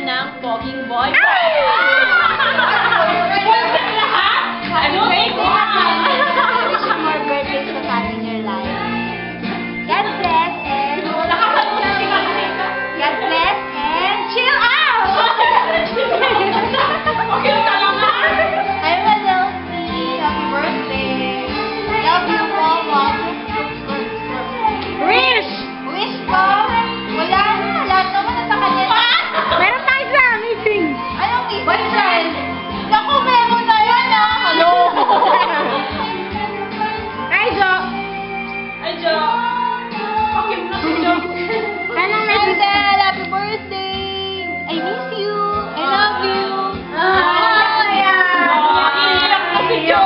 ng Poging Boy. Pwede lahat? Ano? Wish you more birthdays to come in your life. God bless and... God bless and chill out! Okay, talaga. I'm a little sweet. Happy birthday. Love you, Mama. Wish! Wish ko? Wala na. Lahat naman nasa kanya. Meron tayo sa meeting. Anong wish? Boyfriend. Naku, meron na yan ah. Hello. Hi, Jo. Hi, Jo. Okay, na si Jo. Hansel, happy birthday. I miss you. I love you. Iiyak na si Jo.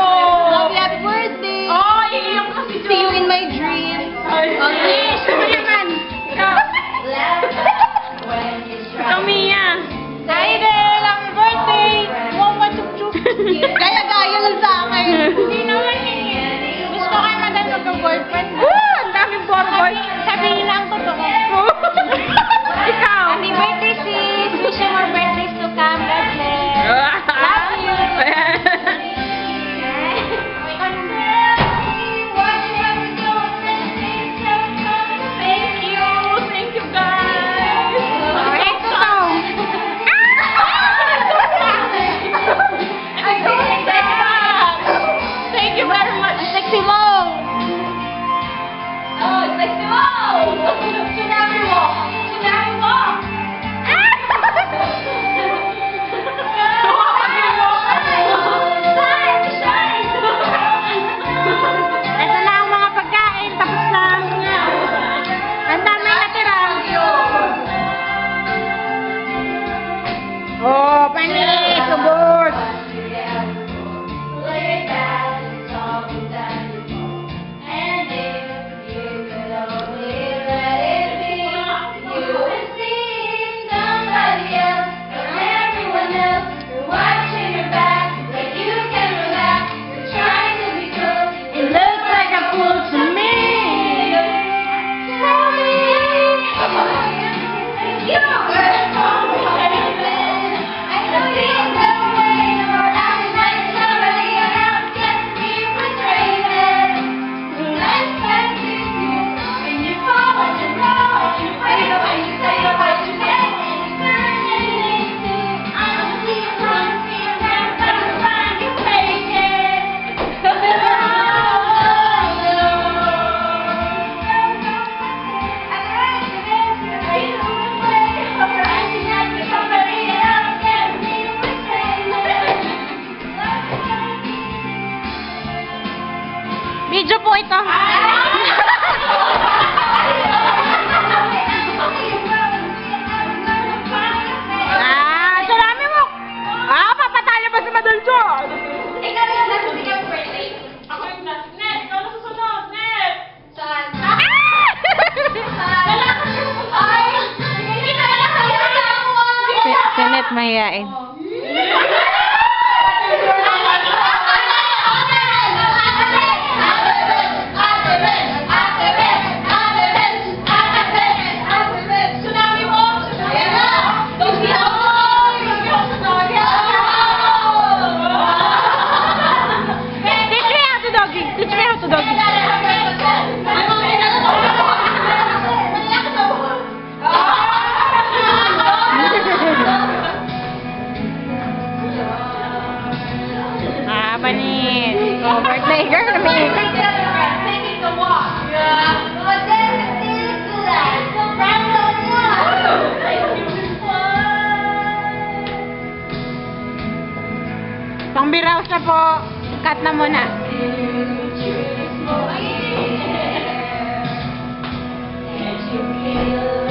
Happy birthday. Iiyak na si Jo. See you in my dream. Okay. Sino naman? Ikaw. Ikaw, Mia. Hi there. Happy birthday. Mama, chup-chup. Gaya-gaya lang sa akin. Hindi naman eh. Gusto ko kayo madal magka-boyfriend. Ang daming borboy. Sabihin lang totoo. Ikaw. Happy birthday, sis. Wish you more birthdays to come. God bless. Love you. Thank you. Thank you, guys. Thank you very much. Sexy mo. Oh, sexy mo. Sinabi mo. Sinabi mo. Ito na ang mga pagkain. Tapos na. Ang dami natira. Oh, panis. Subot. Video po ito. Salami mo. Papatalo ba sa Madalcho? Ikaw yung nasa birthday. Ako yung last. Net, ikaw na susunod. Net. Saan? Si Net mahihain. Teach me how to doggy. Panis. Oh, birthday girl. Taking the walk. Pangbiraos na po. Cut na muna. You